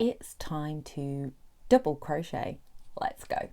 it's time to double crochet. Let's go.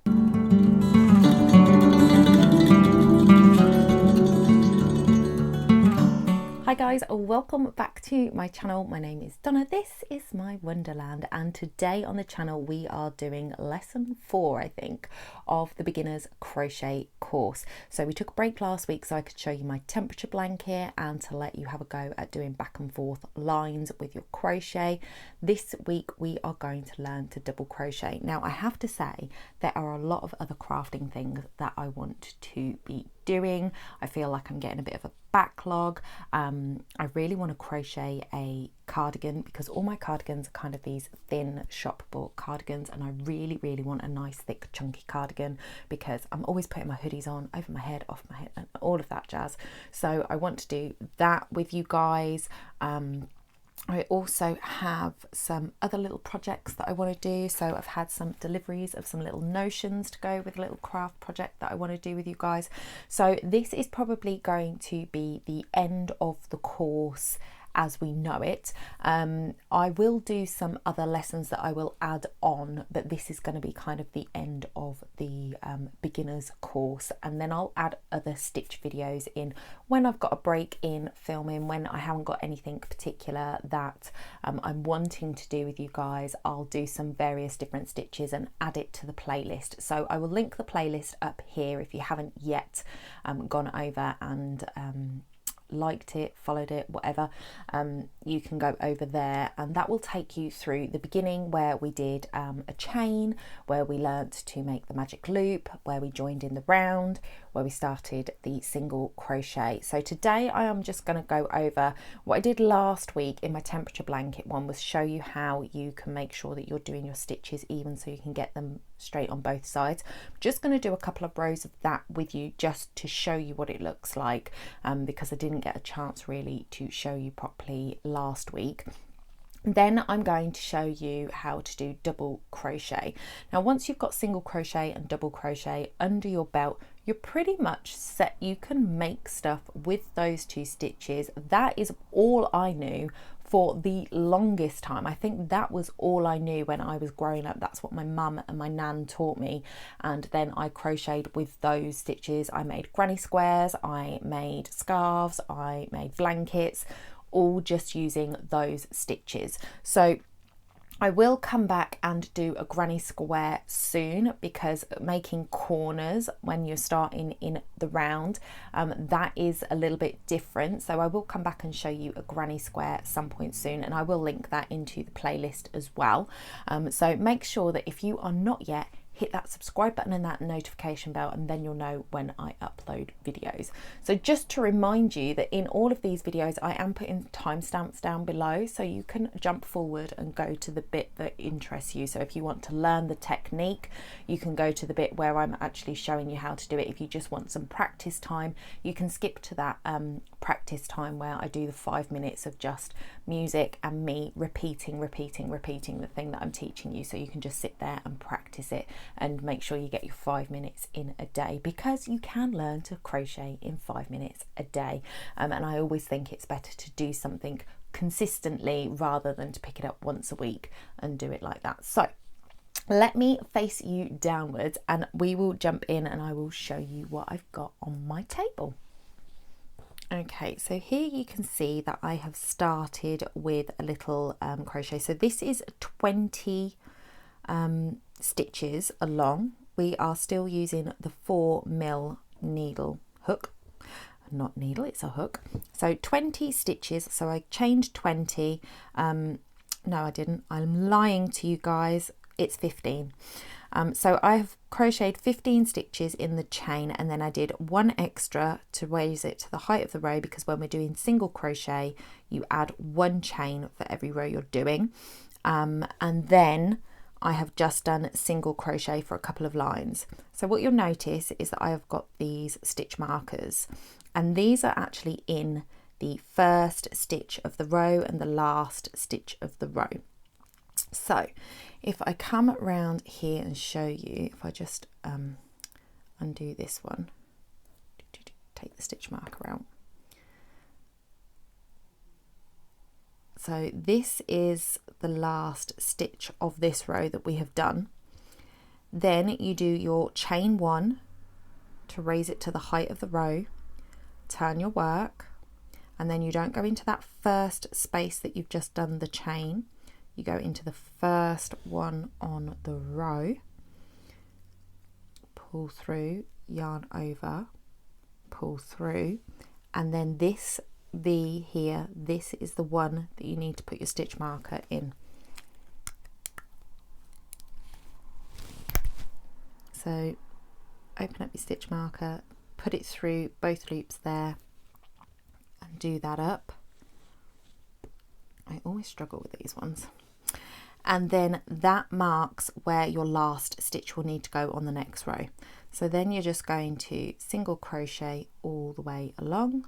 Hi guys, welcome back to my channel. My name is Donna. This is my Wonderland, and today on the channel we are doing lesson 4, I think, of the beginner's crochet course. So we took a break last week so I could show you my temperature blanket and to let you have a go at doing back and forth lines with your crochet. This week we are going to learn to double crochet. Now I have to say there are a lot of other crafting things that I want to be doing. I feel like I'm getting a bit of a backlog. I really want to crochet a cardigan because all my cardigans are kind of these thin shop bought cardigans, and I really want a nice thick chunky cardigan because I'm always putting my hoodies on over my head, off my head, and all of that jazz. So I want to do that with you guys. I also have some other little projects that I want to do. So I've had some deliveries of some little notions to go with a little craft project that I want to do with you guys. So this is probably going to be the end of the course as we know it. I will do some other lessons that I will add on, but this is going to be kind of the end of the beginner's course, and then I'll add other stitch videos in when I've got a break in filming, when I haven't got anything particular that I'm wanting to do with you guys. I'll do some various different stitches and add it to the playlist. So I will link the playlist up here if you haven't yet gone over and liked it, followed it, whatever. You can go over there and that will take you through the beginning where we did a chain, where we learnt to make the magic loop, where we joined in the round, where we started the single crochet. So today I am just going to go over what I did last week in my temperature blanket one, was show you how you can make sure that you're doing your stitches even so you can get them straight on both sides. I'm just going to do a couple of rows of that with you just to show you what it looks like, because I didn't get a chance really to show you properly last week. Then I'm going to show you how to do double crochet. Now once you've got single crochet and double crochet under your belt, you're pretty much set. You can make stuff with those two stitches. That is all I knew for the longest time. I think that was all I knew when I was growing up. That's what my mum and my nan taught me, and then I crocheted with those stitches. I made granny squares, I made scarves, I made blankets, all just using those stitches. So I will come back and do a granny square soon, because making corners when you're starting in the round, that is a little bit different. So I will come back and show you a granny square at some point soon, and I will link that into the playlist as well. So make sure that if you are not yet, hit that subscribe button and that notification bell, and then you'll know when I upload videos. So just to remind you that in all of these videos I am putting timestamps down below, so you can jump forward and go to the bit that interests you. So if you want to learn the technique, you can go to the bit where I'm actually showing you how to do it. If you just want some practice time, you can skip to that practice time where I do the 5 minutes of just music and me repeating the thing that I'm teaching you, so you can just sit there and practice it and make sure you get your 5 minutes in a day, because you can learn to crochet in 5 minutes a day. And I always think it's better to do something consistently rather than to pick it up once a week and do it like that. So let me face you downwards and we will jump in and I will show you what I've got on my table. Okay, so here you can see that I have started with a little crochet. So this is 20 stitches along. We are still using the 4mm needle hook, not needle, it's a hook. So 20 stitches. So I chained 20. No, I didn't. I'm lying to you guys. It's 15. So I have crocheted 15 stitches in the chain, and then I did one extra to raise it to the height of the row, because when we're doing single crochet you add one chain for every row you're doing, and then I have just done single crochet for a couple of lines. So what you'll notice is that I have got these stitch markers, and these are actually in the first stitch of the row and the last stitch of the row. So if I come around here and show you, if I just undo this one, take the stitch marker out. So this is the last stitch of this row that we have done. Then you do your chain 1 to raise it to the height of the row, turn your work, and then you don't go into that first space that you've just done the chain. You go into the first one on the row, pull through, yarn over, pull through, and then this V here, this is the one that you need to put your stitch marker in. So open up your stitch marker, put it through both loops there, and do that up. I always struggle with these ones. And then that marks where your last stitch will need to go on the next row. So then you're just going to single crochet all the way along.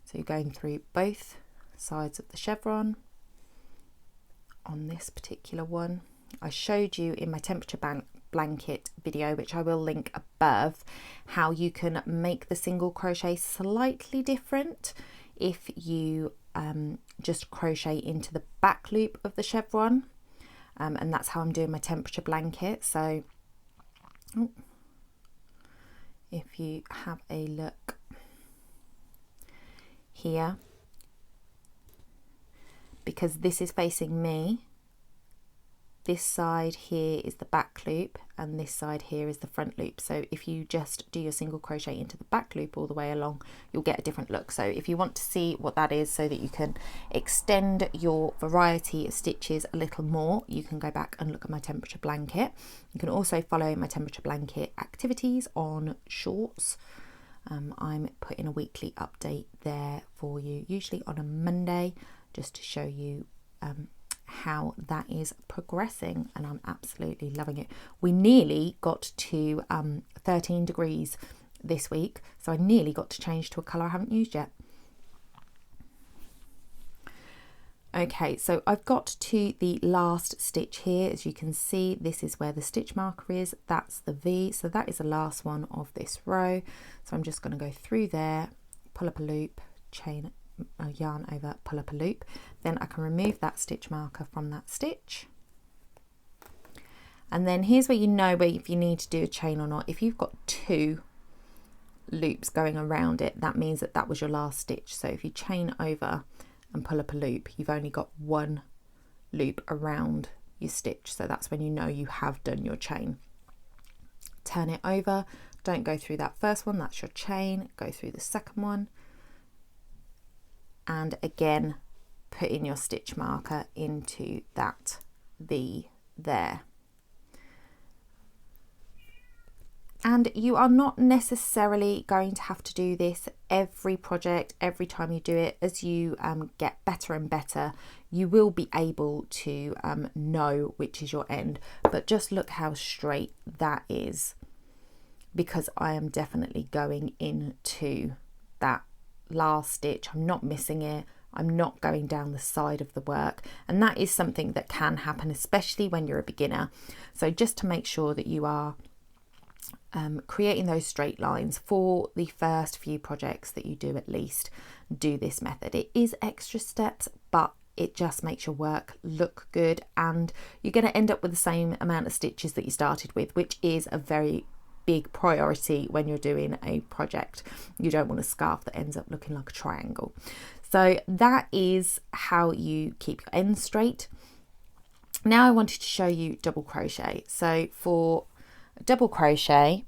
So you're going through both sides of the chevron on this particular one. I showed you in my temperature blanket video, which I will link above, how you can make the single crochet slightly different if you just crochet into the back loop of the chevron, and that's how I'm doing my temperature blanket. So if you have a look here, because this is facing me, this side here is the back loop and this side here is the front loop. So if you just do your single crochet into the back loop all the way along, you'll get a different look. So if you want to see what that is so that you can extend your variety of stitches a little more, you can go back and look at my temperature blanket. You can also follow my temperature blanket activities on Shorts. I'm putting a weekly update there for you, usually on a Monday, just to show you how that is progressing, and I'm absolutely loving it. We nearly got to 13 degrees this week, so I nearly got to change to a colour I haven't used yet. Okay, so I've got to the last stitch here. As you can see, this is where the stitch marker is, that's the V, so that is the last one of this row. So I'm just going to go through there, pull up a loop, chain a yarn over, pull up a loop, then I can remove that stitch marker from that stitch. And then here's where you know where if you need to do a chain or not. If you've got 2 loops going around it, that means that that was your last stitch. So if you chain over and pull up a loop, you've only got 1 loop around your stitch, so that's when you know you have done your chain. Turn it over, don't go through that first one, that's your chain, go through the second one, and again put in your stitch marker into that V there. And you are not necessarily going to have to do this every project, every time you do it. As you get better and better, you will be able to know which is your end. But just look how straight that is, because I am definitely going into that last stitch. I'm not missing it. I'm not going down the side of the work, and that is something that can happen, especially when you're a beginner. So just to make sure that you are creating those straight lines for the first few projects that you do, at least do this method. It is extra steps, but it just makes your work look good, and you're going to end up with the same amount of stitches that you started with, which is a very big priority when you're doing a project. You don't want a scarf that ends up looking like a triangle. So that is how you keep your ends straight. Now I wanted to show you double crochet. So for double crochet,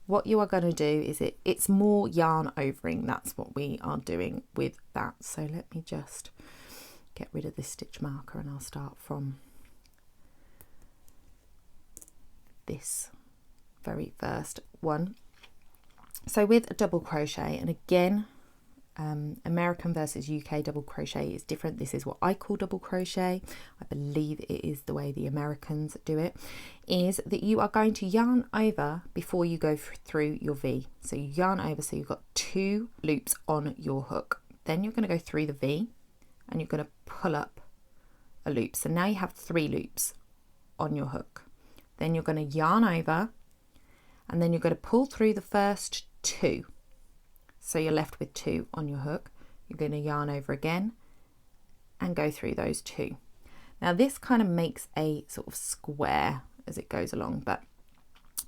what you are going to do is it's more yarn overing. That's what we are doing with that. So let me just get rid of this stitch marker and I'll start from this very first one. So with a double crochet, and again, American versus UK double crochet is different. This is what I call double crochet. I believe it is the way the Americans do it, is that you are going to yarn over before you go through your V. So you yarn over, so you've got 2 loops on your hook. Then you're going to go through the V and you're going to pull up a loop. So now you have 3 loops on your hook. Then you're going to yarn over and then you're going to pull through the first 2. So you're left with 2 on your hook. You're going to yarn over again and go through those 2. Now this kind of makes a sort of square as it goes along, but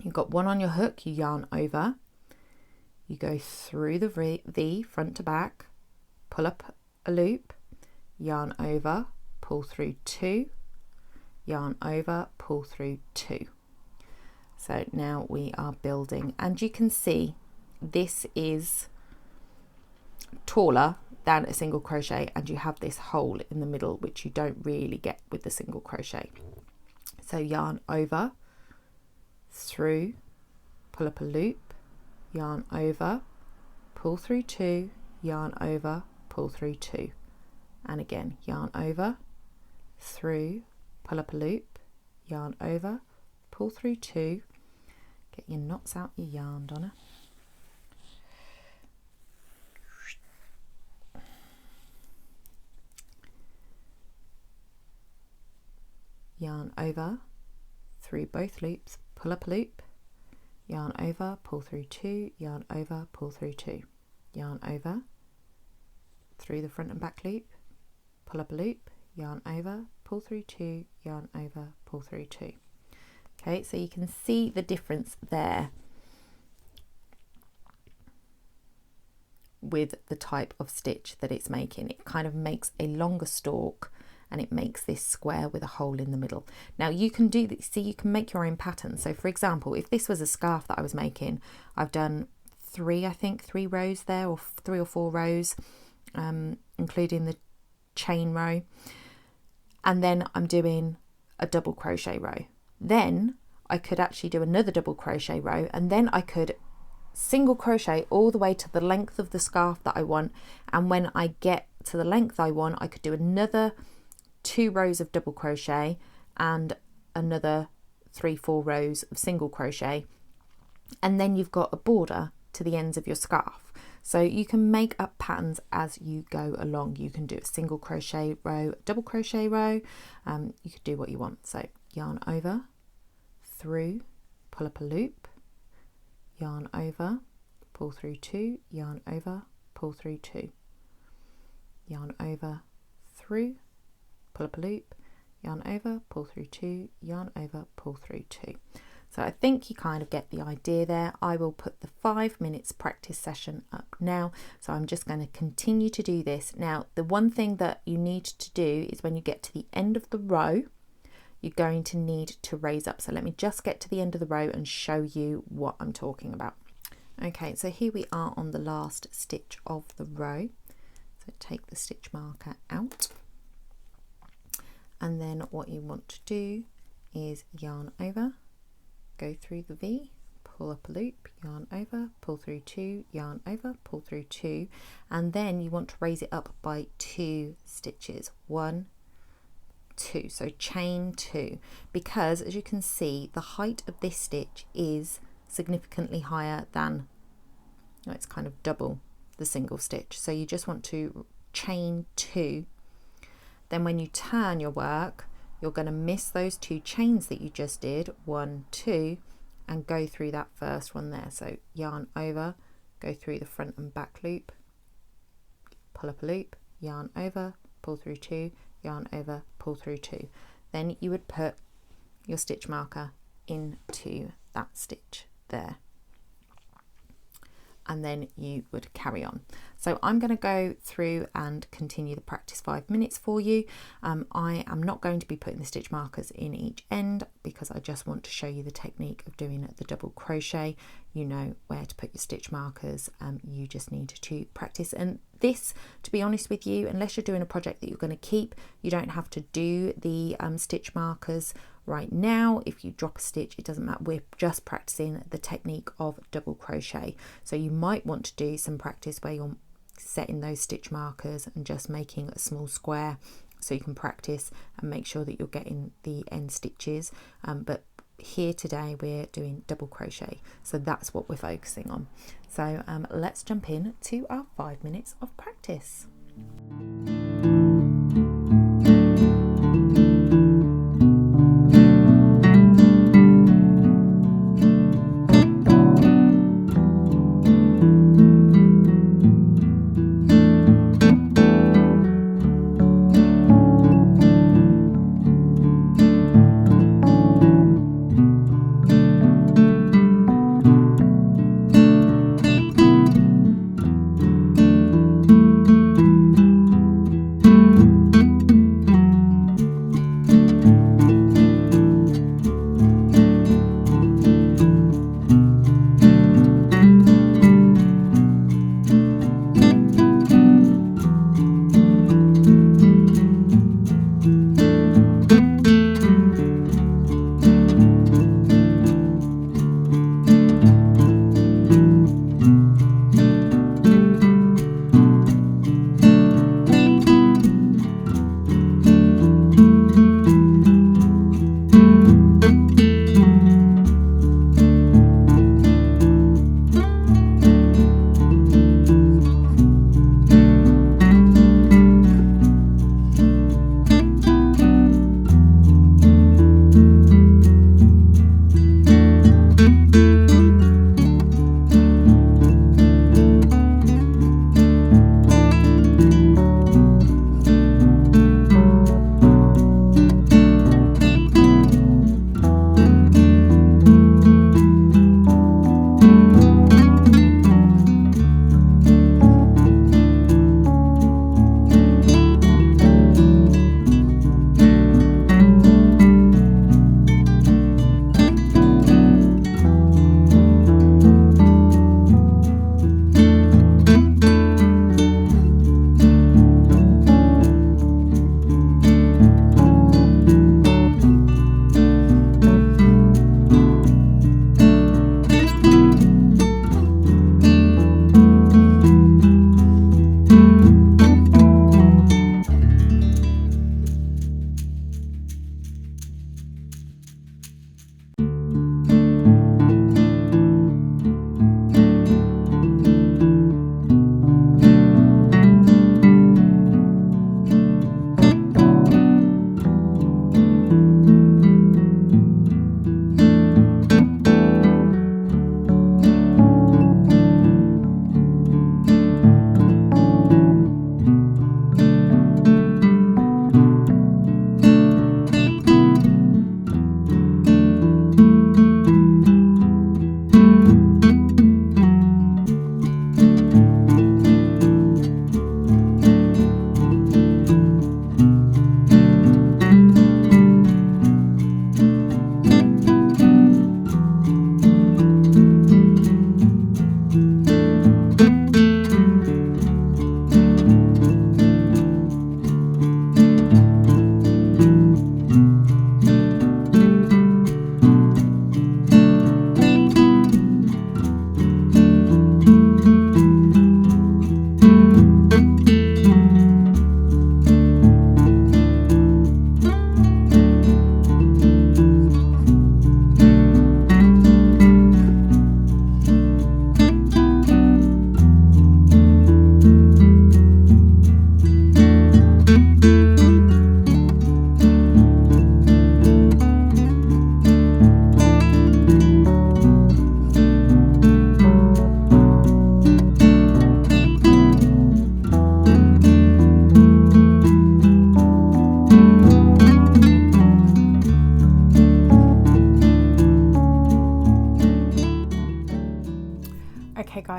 you've got 1 on your hook, you yarn over, you go through the V front to back, pull up a loop, yarn over, pull through 2, yarn over, pull through 2. So now we are building, and you can see this is taller than a single crochet, and you have this hole in the middle which you don't really get with the single crochet. So yarn over, through, pull up a loop, yarn over, pull through 2, yarn over, pull through 2, and again yarn over, through, pull up a loop, yarn over, pull through 2, get your knots out your yarn, Donna. Yarn over, through both loops, pull up a loop, yarn over, pull through 2, yarn over, pull through 2, yarn over, through the front and back loop, pull up a loop, yarn over, pull through 2, yarn over, pull through 2. Okay, so you can see the difference there with the type of stitch that it's making. It kind of makes a longer stalk, and it makes this square with a hole in the middle. Now you can do this, see, you can make your own pattern. So for example, if this was a scarf that I was making, I've done 3 rows there, or 3 or 4 rows, including the chain row, and then I'm doing a double crochet row. Then I could actually do another double crochet row, and then I could single crochet all the way to the length of the scarf that I want, and when I get to the length I want, I could do another 2 rows of double crochet and another 3-4 rows of single crochet, and then you've got a border to the ends of your scarf. So you can make up patterns as you go along. You can do a single crochet row, double crochet row, you could do what you want. So yarn over, through, pull up a loop, yarn over, pull through 2, yarn over, pull through 2, yarn over, through, pull up a loop, yarn over, pull through 2, yarn over, pull through 2. So I think you kind of get the idea there. I will put the 5 minutes practice session up now. So I'm just going to continue to do this. Now, the one thing that you need to do is when you get to the end of the row, you're going to need to raise up. So let me just get to the end of the row and show you what I'm talking about. Okay, so here we are on the last stitch of the row. So take the stitch marker out. And then what you want to do is yarn over, go through the V, pull up a loop, yarn over, pull through 2, yarn over, pull through 2, and then you want to raise it up by 2 stitches, 1, 2, so chain 2, because as you can see the height of this stitch is significantly higher than, it's kind of double the single stitch, so you just want to chain 2. Then when you turn your work, you're going to miss those 2 chains that you just did, 1, 2, and go through that first one there. So yarn over, go through the front and back loop, pull up a loop, yarn over, pull through 2, yarn over, pull through 2. Then you would put your stitch marker into that stitch there, and then you would carry on. So I'm going to go through and continue the practice 5 minutes for you. I am not going to be putting the stitch markers in each end because I just want to show you the technique of doing the double crochet. You know where to put your stitch markers, you just need to practice. And this, to be honest with you, unless you're doing a project that you're going to keep, you don't have to do the stitch markers right now. If you drop a stitch, it doesn't matter. We're just practicing the technique of double crochet. So you might want to do some practice where you're setting those stitch markers and just making a small square so you can practice and make sure that you're getting the end stitches. But here today we're doing double crochet, so that's what we're focusing on. So let's jump in to our 5 minutes of practice.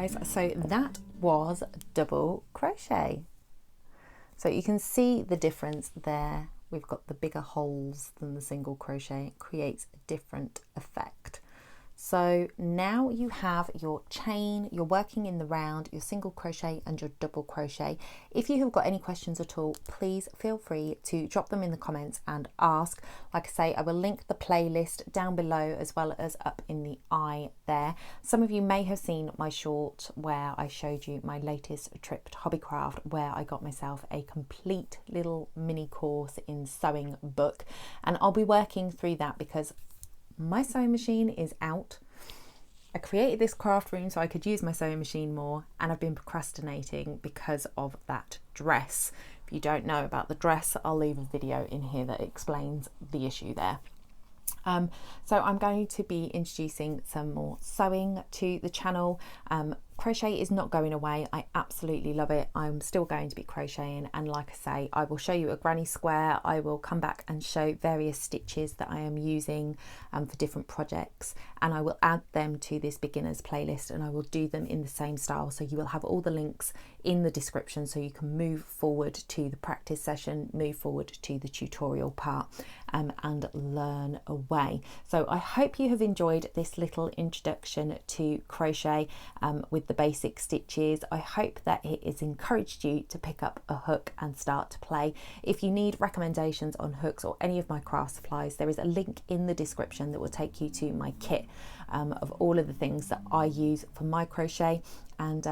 guys, so that was double crochet. So you can see the difference there. We've got the bigger holes than the single crochet. It creates a different effect. So now you have your chain, you're working in the round, your single crochet and your double crochet. If you have got any questions at all, please feel free to drop them in the comments and ask. Like I say, I will link the playlist down below as well as up in the eye there. Some of you may have seen my short where I showed you my latest trip to Hobbycraft, where I got myself a complete little mini course in sewing book, and I'll be working through that because my sewing machine is out. I created this craft room so I could use my sewing machine more, and I've been procrastinating because of that dress. If you don't know about the dress, I'll leave a video in here that explains the issue there. So I'm going to be introducing some more sewing to the channel. Crochet is not going away. I absolutely love it. I'm still going to be crocheting, and like I say, I will show you a granny square. I will come back and show various stitches that I am using for different projects, and I will add them to this beginners playlist, and I will do them in the same style, so you will have all the links in the description so you can move forward to the practice session, move forward to the tutorial part, and learn away. So I hope you have enjoyed this little introduction to crochet with the basic stitches. I hope that it has encouraged you to pick up a hook and start to play. If you need recommendations on hooks or any of my craft supplies, there is a link in the description that will take you to my kit of all of the things that I use for my crochet. And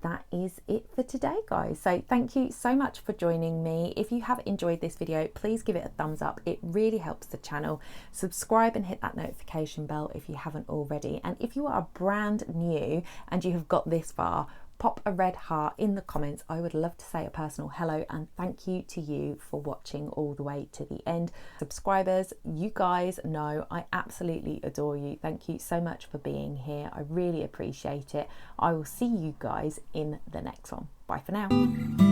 that is it for today, guys. So thank you so much for joining me. If you have enjoyed this video, please give it a thumbs up. It really helps the channel. Subscribe and hit that notification bell if you haven't already. And if you are brand new and you have got this far, pop a red heart in the comments. I would love to say a personal hello and thank you to you for watching all the way to the end. Subscribers, you guys know I absolutely adore you. Thank you so much for being here. I really appreciate it. I will see you guys in the next one. Bye for now.